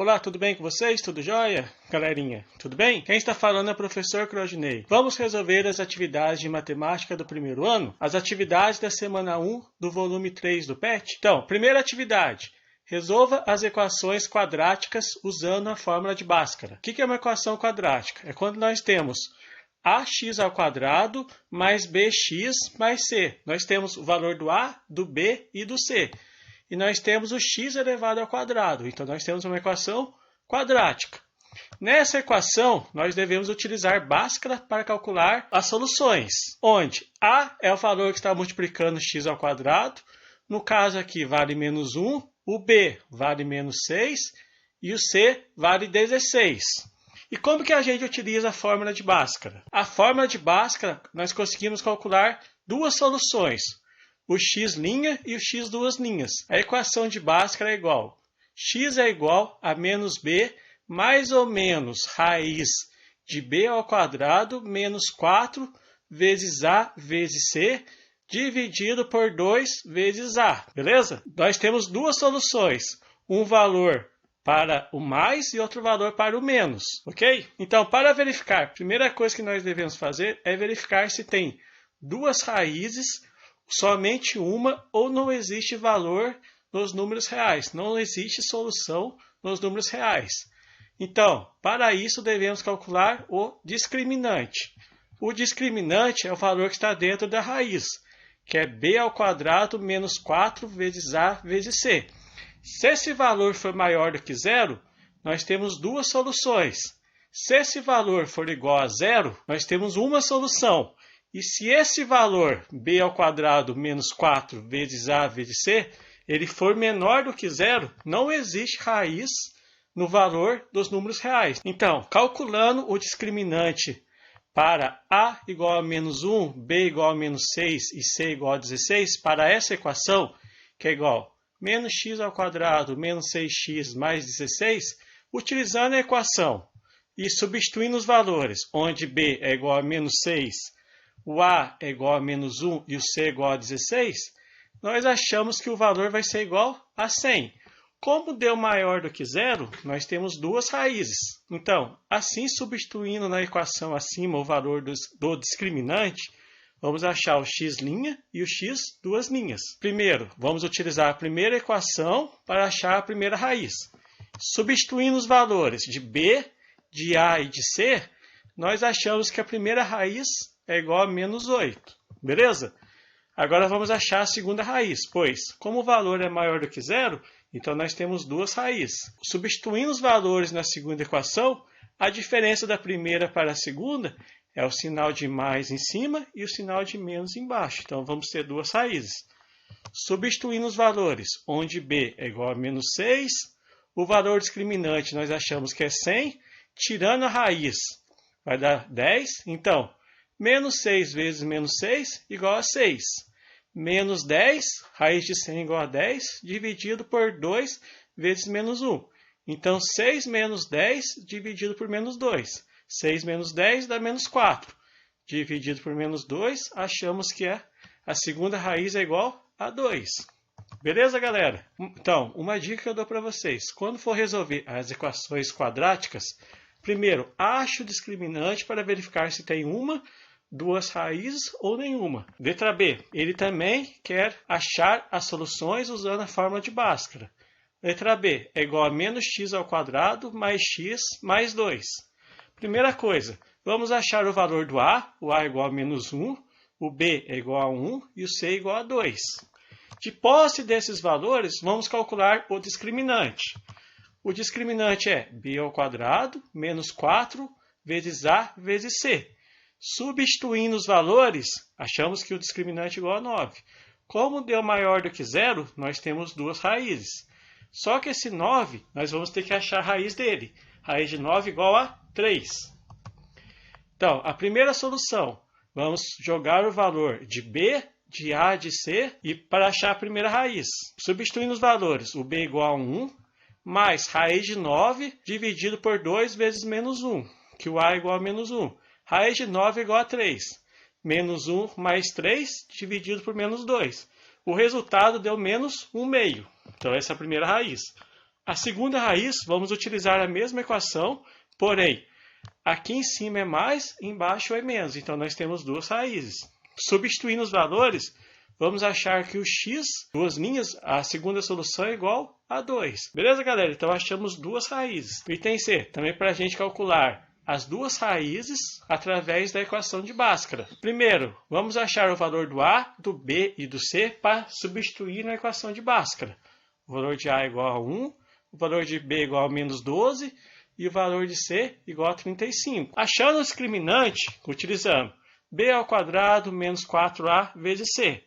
Olá, tudo bem com vocês? Tudo jóia? Galerinha, tudo bem? Quem está falando é o professor Crodinei. Vamos resolver as atividades de matemática do primeiro ano? As atividades da semana 1 do volume 3 do PET? Então, primeira atividade. Resolva as equações quadráticas usando a fórmula de Bhaskara. O que é uma equação quadrática? É quando nós temos ax ao quadrado mais bx mais c. Nós temos o valor do a, do b e do c. E nós temos o x elevado ao quadrado. Então, nós temos uma equação quadrática. Nessa equação, nós devemos utilizar Bhaskara para calcular as soluções, onde a é o valor que está multiplicando x ao quadrado. No caso aqui, vale menos 1. O b vale menos 6. E o c vale 16. E como que a gente utiliza a fórmula de Bhaskara? A fórmula de Bhaskara, nós conseguimos calcular duas soluções. O x' e o x duas linhas. A equação de Bhaskara é igual. X é igual a menos b mais ou menos raiz de b ao quadrado menos 4 vezes a vezes c dividido por 2 vezes a. Beleza? Nós temos duas soluções. Um valor para o mais e outro valor para o menos. Ok? Então, para verificar, a primeira coisa que nós devemos fazer é verificar se tem duas raízes, somente uma, ou não existe valor nos números reais. Não existe solução nos números reais. Então, para isso, devemos calcular o discriminante. O discriminante é o valor que está dentro da raiz, que é b ao quadrado menos 4 vezes a vezes c. Se esse valor for maior do que zero, nós temos duas soluções. Se esse valor for igual a zero, nós temos uma solução. E se esse valor, b ao quadrado menos 4 vezes a vezes c, ele for menor do que zero, não existe raiz no valor dos números reais. Então, calculando o discriminante para a igual a menos 1, b igual a menos 6 e c igual a 16, para essa equação, que é igual a menos x ao quadrado menos 6x mais 16, utilizando a equação e substituindo os valores, onde b é igual a menos 6, o a é igual a menos 1 e o c é igual a 16, nós achamos que o valor vai ser igual a 100. Como deu maior do que zero, nós temos duas raízes. Então, assim substituindo na equação acima o valor do discriminante, vamos achar o x' e o x duas linhas. Primeiro, vamos utilizar a primeira equação para achar a primeira raiz. Substituindo os valores de b, de a e de c, nós achamos que a primeira raiz é igual a menos 8. Beleza? Agora vamos achar a segunda raiz, pois, como o valor é maior do que zero, então nós temos duas raízes. Substituindo os valores na segunda equação, a diferença da primeira para a segunda é o sinal de mais em cima e o sinal de menos embaixo. Então vamos ter duas raízes. Substituindo os valores, onde b é igual a menos 6, o valor discriminante nós achamos que é 100, tirando a raiz vai dar 10. Então, menos 6 vezes menos 6 igual a 6. Menos 10, raiz de 100 igual a 10, dividido por 2 vezes menos 1. Então, 6 menos 10 dividido por menos 2. 6 menos 10 dá menos 4. Dividido por menos 2, achamos que a segunda raiz é igual a 2. Beleza, galera? Então, uma dica que eu dou para vocês. Quando for resolver as equações quadráticas, primeiro, ache o discriminante para verificar se tem uma, duas raízes ou nenhuma. Letra B. Ele também quer achar as soluções usando a fórmula de Bhaskara. Letra B é igual a menos x ao quadrado mais x mais 2. Primeira coisa, vamos achar o valor do a. O a é igual a menos 1, o b é igual a 1 e o c é igual a 2. De posse desses valores, vamos calcular o discriminante. O discriminante é b ao quadrado menos 4 vezes a vezes c. Substituindo os valores, achamos que o discriminante é igual a 9. Como deu maior do que zero, nós temos duas raízes. Só que esse 9, nós vamos ter que achar a raiz dele. Raiz de 9 igual a 3. Então, a primeira solução, vamos jogar o valor de b, de a, de c, e para achar a primeira raiz. Substituindo os valores, o b igual a 1, mais raiz de 9 dividido por 2 vezes menos 1, que o a é igual a menos 1. Raiz de 9 é igual a 3. Menos 1 mais 3 dividido por menos 2. O resultado deu menos 1/2. Então, essa é a primeira raiz. A segunda raiz, vamos utilizar a mesma equação, porém, aqui em cima é mais, embaixo é menos. Então, nós temos duas raízes. Substituindo os valores, vamos achar que o x, duas linhas, a segunda solução é igual a 2. Beleza, galera? Então, achamos duas raízes. Item C, também para a gente calcular as duas raízes através da equação de Bhaskara. Primeiro, vamos achar o valor do A, do B e do C para substituir na equação de Bhaskara. O valor de A é igual a 1, o valor de B é igual a menos 12 e o valor de C igual a 35. Achando o discriminante, utilizando B ao quadrado menos 4A vezes C.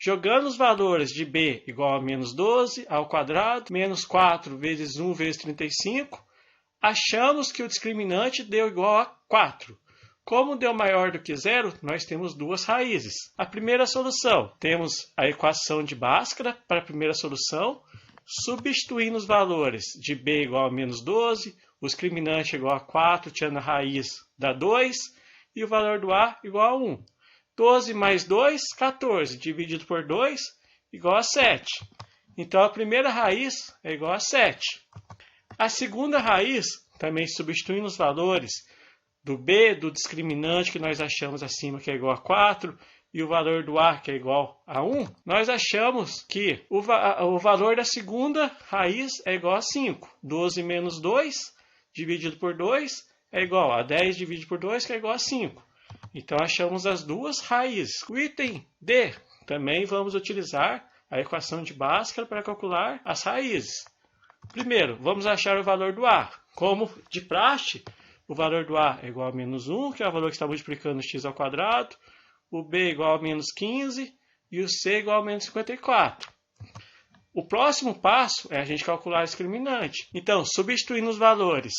Jogando os valores de B igual a menos 12 ao quadrado, menos 4 vezes 1 vezes 35, achamos que o discriminante deu igual a 4. Como deu maior do que zero, nós temos duas raízes. A primeira solução, temos a equação de Bhaskara para a primeira solução, substituindo os valores de B igual a menos 12, o discriminante igual a 4, tirando a raiz dá 2, e o valor do A igual a 1. 12 mais 2, 14, dividido por 2, igual a 7. Então, a primeira raiz é igual a 7. A segunda raiz, também substituindo os valores do B, do discriminante que nós achamos acima, que é igual a 4, e o valor do A, que é igual a 1, nós achamos que o valor da segunda raiz é igual a 5. 12 menos 2, dividido por 2, é igual a 10 dividido por 2, que é igual a 5. Então, achamos as duas raízes. O item D, também vamos utilizar a equação de Bhaskara para calcular as raízes. Primeiro, vamos achar o valor do A. Como de praxe, o valor do A é igual a menos 1, que é o valor que está multiplicando x ao quadrado. O B é igual a menos 15 e o C é igual a menos 54. O próximo passo é a gente calcular o discriminante. Então, substituindo os valores,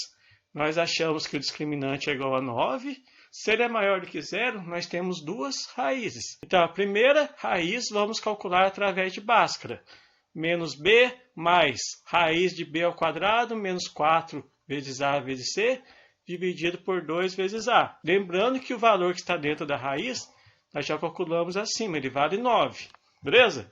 nós achamos que o discriminante é igual a 9. Se ele é maior do que zero, nós temos duas raízes. Então, a primeira raiz vamos calcular através de Bhaskara. Menos B mais raiz de B ao quadrado menos 4 vezes A vezes C, dividido por 2 vezes A. Lembrando que o valor que está dentro da raiz, nós já calculamos acima, ele vale 9. Beleza?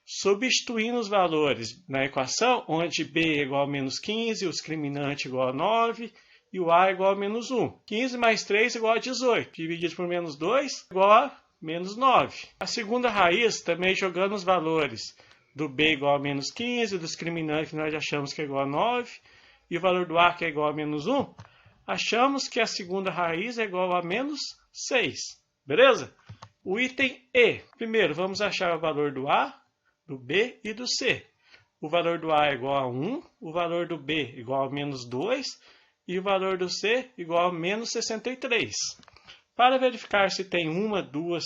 Substituindo os valores na equação, onde B é igual a menos 15, o discriminante é igual a 9, e o A é igual a menos 1. 15 mais 3 é igual a 18. Dividido por menos 2 é igual a menos 9. A segunda raiz, também jogando os valores do B igual a menos 15, do discriminante que nós achamos que é igual a 9, e o valor do A que é igual a menos 1, achamos que a segunda raiz é igual a menos 6. Beleza? O item E. Primeiro, vamos achar o valor do A, do B e do C. O valor do A é igual a 1, o valor do B igual a menos 2, e o valor do C igual a menos 63. Para verificar se tem uma, duas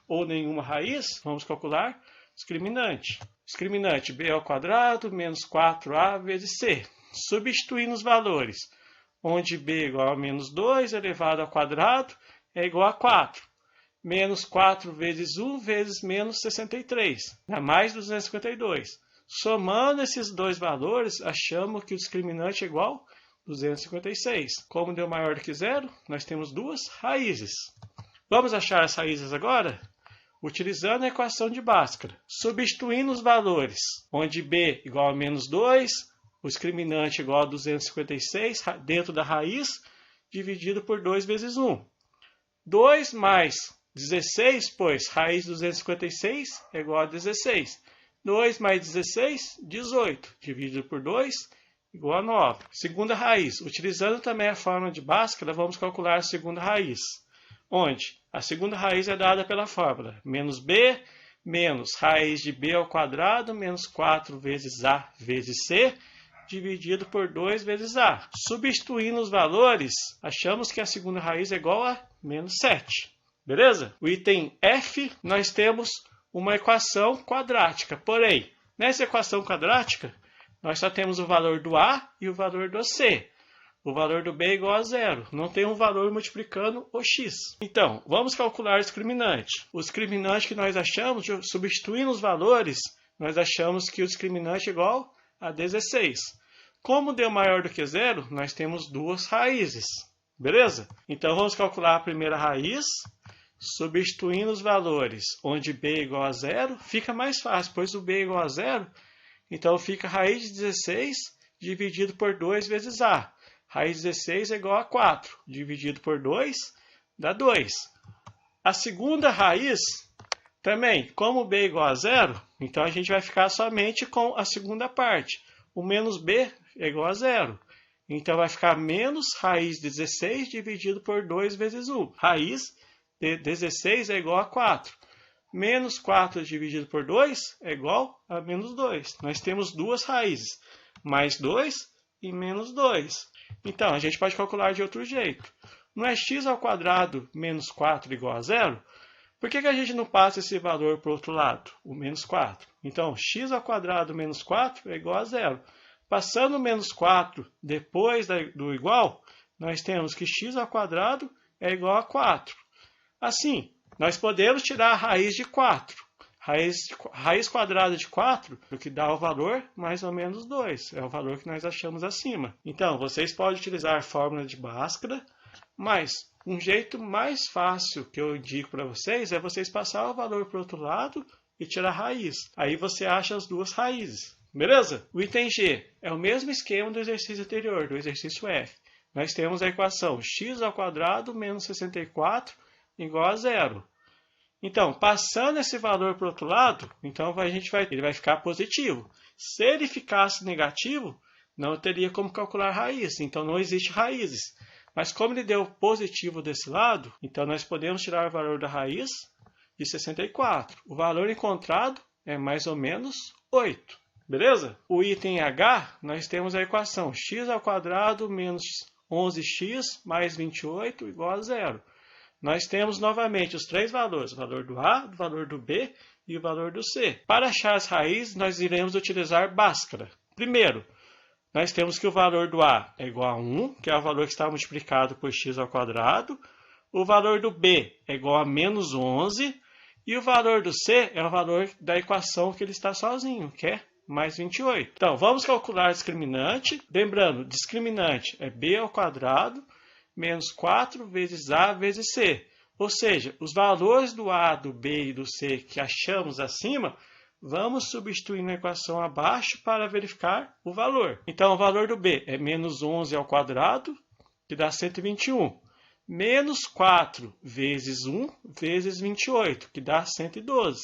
ou nenhuma raiz, vamos calcular discriminante. Discriminante B ao quadrado menos 4A vezes C. Substituindo os valores, onde B é igual a menos 2 elevado ao quadrado é igual a 4. Menos 4 vezes 1 vezes menos 63, dá mais 252. Somando esses dois valores, achamos que o discriminante é igual a 256. Como deu maior do que zero, nós temos duas raízes. Vamos achar as raízes agora? Utilizando a equação de Bhaskara. Substituindo os valores, onde B igual a menos 2, o discriminante igual a 256, dentro da raiz, dividido por 2 vezes 1. 2 mais 16, pois raiz de 256 é igual a 16. 2 mais 16, 18, dividido por 2, igual a 9. Segunda raiz. Utilizando também a fórmula de Bhaskara, vamos calcular a segunda raiz, onde a segunda raiz é dada pela fórmula menos B menos raiz de B ao quadrado menos 4 vezes A vezes C, dividido por 2 vezes A. Substituindo os valores, achamos que a segunda raiz é igual a menos 7. Beleza? O item F, nós temos uma equação quadrática. Porém, nessa equação quadrática, nós só temos o valor do A e o valor do C. O valor do B é igual a zero. Não tem um valor multiplicando o x. Então, vamos calcular o discriminante. O discriminante que nós achamos, substituindo os valores, nós achamos que o discriminante é igual a 16. Como deu maior do que zero, nós temos duas raízes. Beleza? Então, vamos calcular a primeira raiz. Substituindo os valores, onde B é igual a zero, fica mais fácil, pois o B é igual a zero, então fica raiz de 16 dividido por 2 vezes A. Raiz de 16 é igual a 4, dividido por 2 dá 2. A segunda raiz, também, como B é igual a 0, então a gente vai ficar somente com a segunda parte. O menos B é igual a 0. Então vai ficar menos raiz de 16 dividido por 2 vezes 1. Raiz de 16 é igual a 4. Menos 4 dividido por 2 é igual a menos 2. Nós temos duas raízes, mais 2 e menos 2. Então, a gente pode calcular de outro jeito. Não é x ao quadrado menos 4 igual a 0? Por que a gente não passa esse valor para o outro lado, o menos 4? Então, x ao quadrado menos 4 é igual a 0. Passando o menos 4 depois do igual, nós temos que x ao quadrado é igual a 4. Assim, nós podemos tirar a raiz de 4. Raiz quadrada de 4, o que dá o valor mais ou menos 2. É o valor que nós achamos acima. Então, vocês podem utilizar a fórmula de Bhaskara, mas um jeito mais fácil que eu indico para vocês é vocês passar o valor para o outro lado e tirar a raiz. Aí você acha as duas raízes. Beleza? O item G é o mesmo esquema do exercício anterior, do exercício F. Nós temos a equação x ao quadrado menos 64 igual a 0. Então, passando esse valor para o outro lado, então ele vai ficar positivo. Se ele ficasse negativo, não teria como calcular raiz, então não existe raízes. Mas como ele deu positivo desse lado, então nós podemos tirar o valor da raiz de 64. O valor encontrado é mais ou menos 8. Beleza? O item H, nós temos a equação x ao quadrado menos 11x mais 28 igual a 0. Nós temos novamente os três valores, o valor do A, o valor do B e o valor do C. Para achar as raízes, nós iremos utilizar Bhaskara. Primeiro, nós temos que o valor do A é igual a 1, que é o valor que está multiplicado por x ao quadrado. O valor do B é igual a menos 11. E o valor do C é o valor da equação que ele está sozinho, que é mais 28. Então, vamos calcular discriminante. Lembrando, discriminante é B ao quadrado menos 4 vezes A vezes C. Ou seja, os valores do A, do B e do C que achamos acima, vamos substituir na equação abaixo para verificar o valor. Então, o valor do B é menos 11 ao quadrado, que dá 121. Menos 4 vezes 1 vezes 28, que dá 112.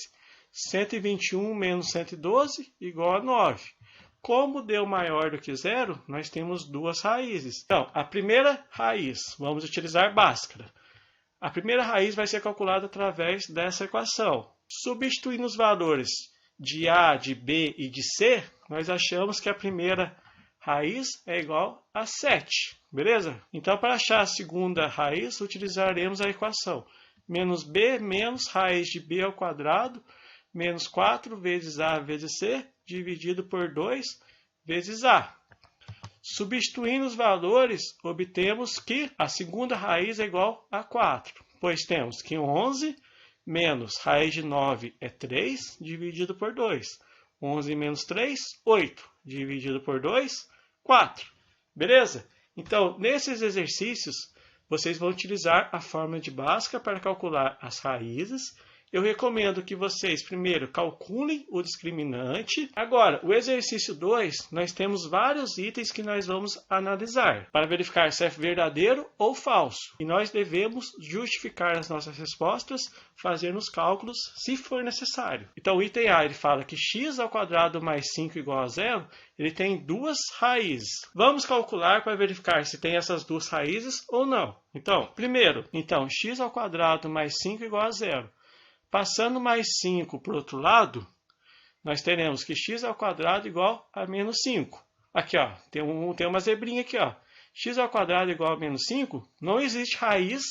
121 menos 112 igual a 9. Como deu maior do que zero, nós temos duas raízes. Então, a primeira raiz, vamos utilizar Bhaskara. A primeira raiz vai ser calculada através dessa equação. Substituindo os valores de A, de B e de C, nós achamos que a primeira raiz é igual a 7. Beleza? Então, para achar a segunda raiz, utilizaremos a equação menos B menos raiz de B ao quadrado menos 4 vezes A vezes C, dividido por 2 vezes A. Substituindo os valores, obtemos que a segunda raiz é igual a 4, pois temos que 11 menos raiz de 9 é 3, dividido por 2. 11 menos 3, 8, dividido por 2, 4. Beleza? Então, nesses exercícios, vocês vão utilizar a fórmula de Bhaskara para calcular as raízes. Eu recomendo que vocês primeiro calculem o discriminante. Agora, o exercício 2, nós temos vários itens que nós vamos analisar para verificar se é verdadeiro ou falso. E nós devemos justificar as nossas respostas fazendo os cálculos se for necessário. Então, o item A ele fala que x ao quadrado mais 5 igual a 0, ele tem duas raízes. Vamos calcular para verificar se tem essas duas raízes ou não. Então, primeiro, x ao quadrado mais 5 igual a 0. Passando mais 5 para o outro lado, nós teremos que x ao quadrado igual a menos 5. Aqui, ó, tem uma zebrinha aqui, ó. X ao quadrado igual a menos 5, não existe raiz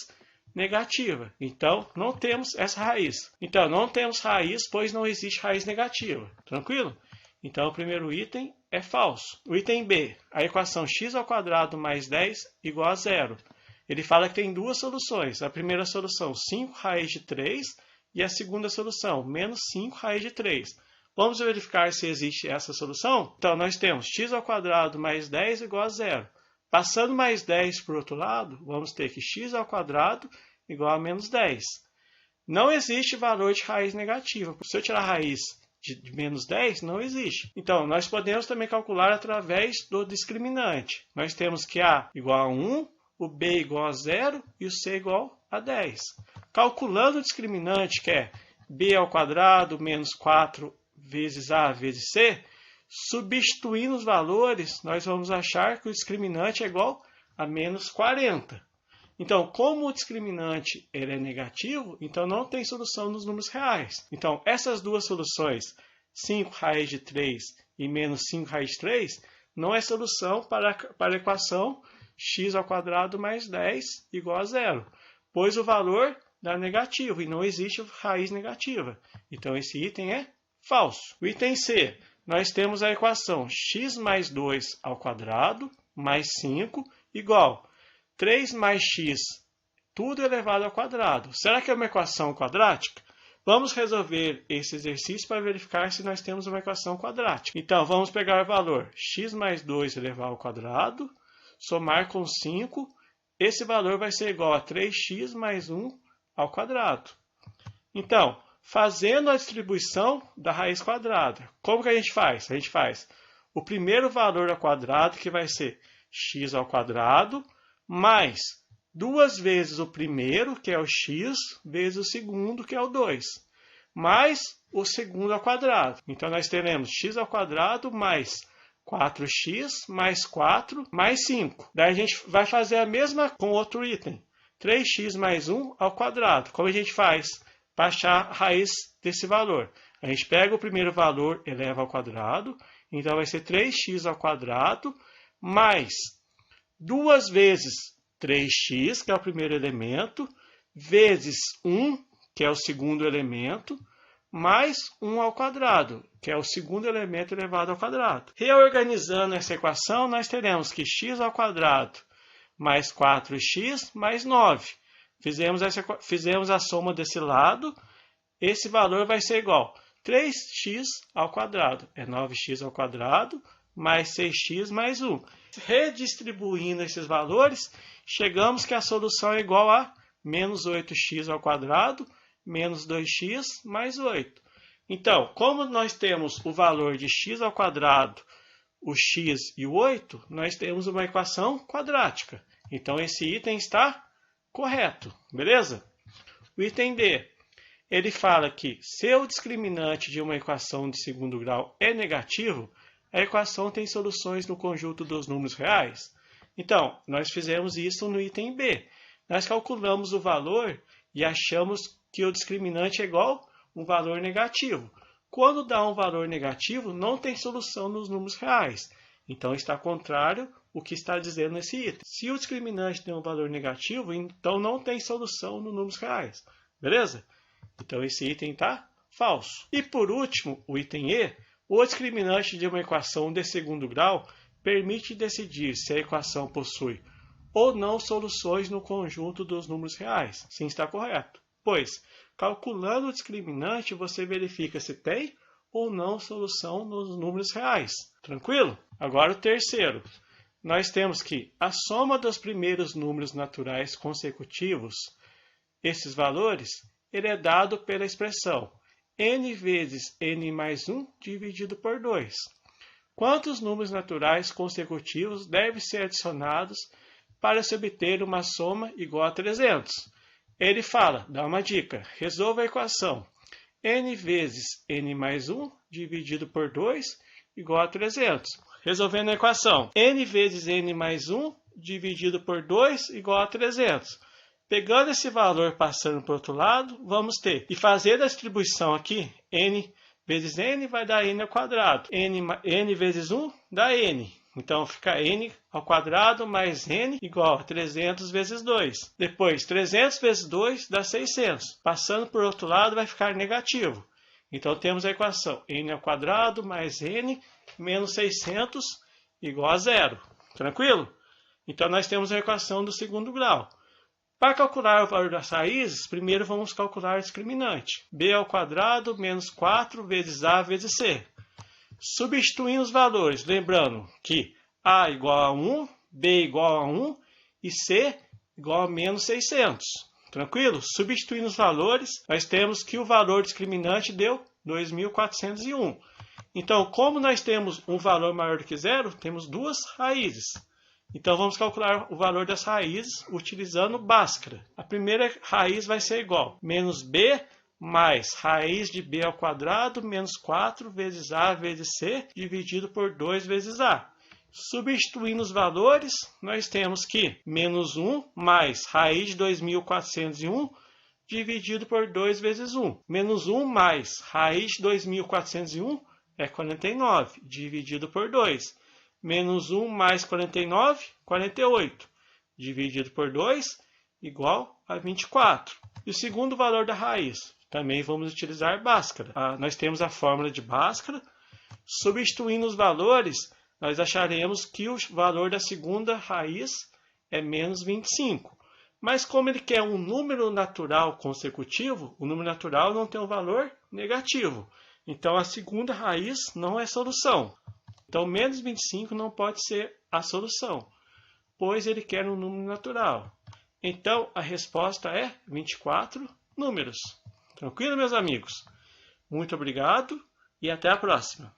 negativa. Então, não temos essa raiz. Então, não temos raiz, pois não existe raiz negativa. Tranquilo? Então, o primeiro item é falso. O item B, a equação x ao quadrado mais 10 igual a 0. Ele fala que tem duas soluções. A primeira solução, 5 raiz de 3, e a segunda solução, menos 5 raiz de 3. Vamos verificar se existe essa solução? Então, nós temos x ao quadrado mais 10 igual a 0. Passando mais 10 para o outro lado, vamos ter que x ao quadrado igual a menos 10. Não existe valor de raiz negativa. Se eu tirar a raiz de menos 10 não existe. Então, nós podemos também calcular através do discriminante. Nós temos que A igual a 1, o B igual a 0 e o C igual a 10. Calculando o discriminante, que é B ao quadrado menos 4 vezes A vezes C, substituindo os valores, nós vamos achar que o discriminante é igual a menos 40. Então, como o discriminante ele é negativo, então não tem solução nos números reais. Então, essas duas soluções, 5 raiz de 3 e menos 5 raiz de 3, não é solução para a equação x ao quadrado mais 10 igual a 0, pois o valor dá negativo e não existe raiz negativa. Então, esse item é falso. O item C, nós temos a equação x mais 2 ao quadrado mais 5 igual 3 mais x, tudo elevado ao quadrado. Será que é uma equação quadrática? Vamos resolver esse exercício para verificar se nós temos uma equação quadrática. Então, vamos pegar o valor x mais 2 elevado ao quadrado, somar com 5. Esse valor vai ser igual a 3x mais 1 ao quadrado. Então, fazendo a distribuição da raiz quadrada, como que a gente faz? A gente faz o primeiro valor ao quadrado, que vai ser x ao quadrado, mais 2 vezes o primeiro, que é o x, vezes o segundo, que é o 2, mais o segundo ao quadrado. Então, nós teremos x ao quadrado mais 4x mais 4 mais 5. Daí a gente vai fazer a mesma com outro item, 3x mais 1 ao quadrado. Como a gente faz para achar a raiz desse valor? A gente pega o primeiro valor, eleva ao quadrado, então vai ser 3x ao quadrado mais 2 vezes 3x, que é o primeiro elemento, vezes 1, que é o segundo elemento, mais 1 ao quadrado, que é o segundo elemento elevado ao quadrado. Reorganizando essa equação, nós teremos que x ao quadrado mais 4x mais 9. Fizemos a soma desse lado, esse valor vai ser igual a 3x ao quadrado, é 9x ao quadrado, mais 6x mais 1. Redistribuindo esses valores, chegamos que a solução é igual a menos 8x ao quadrado, menos 2x mais 8. Então, como nós temos o valor de x ao quadrado, o x e o 8, nós temos uma equação quadrática. Então, esse item está correto, beleza? O item D, ele fala que se o discriminante de uma equação de segundo grau é negativo, a equação tem soluções no conjunto dos números reais. Então, nós fizemos isso no item B. Nós calculamos o valor e achamos que o discriminante é igual a um valor negativo. Quando dá um valor negativo, não tem solução nos números reais. Então, está contrário o que está dizendo nesse item. Se o discriminante tem um valor negativo, então não tem solução nos números reais. Beleza? Então, esse item está falso. E por último, o item E, o discriminante de uma equação de segundo grau permite decidir se a equação possui ou não soluções no conjunto dos números reais. Sim, está correto. Pois, calculando o discriminante, você verifica se tem ou não solução nos números reais. Tranquilo? Agora o terceiro. Nós temos que a soma dos primeiros números naturais consecutivos, esses valores, ele é dado pela expressão n vezes n mais 1 dividido por 2. Quantos números naturais consecutivos devem ser adicionados para se obter uma soma igual a 300? Ele fala, dá uma dica, resolva a equação n vezes n mais 1 dividido por 2 igual a 300. Resolvendo a equação n vezes n mais 1 dividido por 2 igual a 300. Pegando esse valor passando para o outro lado, vamos ter, e fazer a distribuição aqui, n vezes n vai dar n ao quadrado. N vezes 1 dá n. Então, fica n ao quadrado mais n igual a 300 vezes 2. Depois, 300 vezes 2 dá 600. Passando por outro lado, vai ficar negativo. Então, temos a equação n ao quadrado mais n menos 600 igual a 0. Tranquilo? Então, nós temos a equação do segundo grau. Para calcular o valor das raízes, primeiro vamos calcular o discriminante. B ao quadrado menos 4 vezes A vezes C. Substituindo os valores, lembrando que A igual a 1, B igual a 1 e C igual a menos 600. Tranquilo? Substituindo os valores, nós temos que o valor discriminante deu 2.401. Então, como nós temos um valor maior do que zero, temos duas raízes. Então, vamos calcular o valor das raízes utilizando Bhaskara. A primeira raiz vai ser igual a menos b mais raiz de b ao quadrado menos 4 vezes a vezes c dividido por 2 vezes a. Substituindo os valores, nós temos que menos 1 mais raiz de 2.401 dividido por 2 vezes 1. Menos 1 mais raiz de 2.401 é 49, dividido por 2. Menos 1 mais 49, 48. Dividido por 2, igual a 24. E o segundo valor da raiz, também vamos utilizar Bhaskara. Nós temos a fórmula de Bhaskara. Substituindo os valores, nós acharemos que o valor da segunda raiz é menos 25. Mas como ele quer um número natural consecutivo, o número natural não tem um valor negativo. Então, a segunda raiz não é solução. Então, menos 25 não pode ser a solução, pois ele quer um número natural. Então, a resposta é 24 números. Tranquilo, meus amigos? Muito obrigado e até a próxima.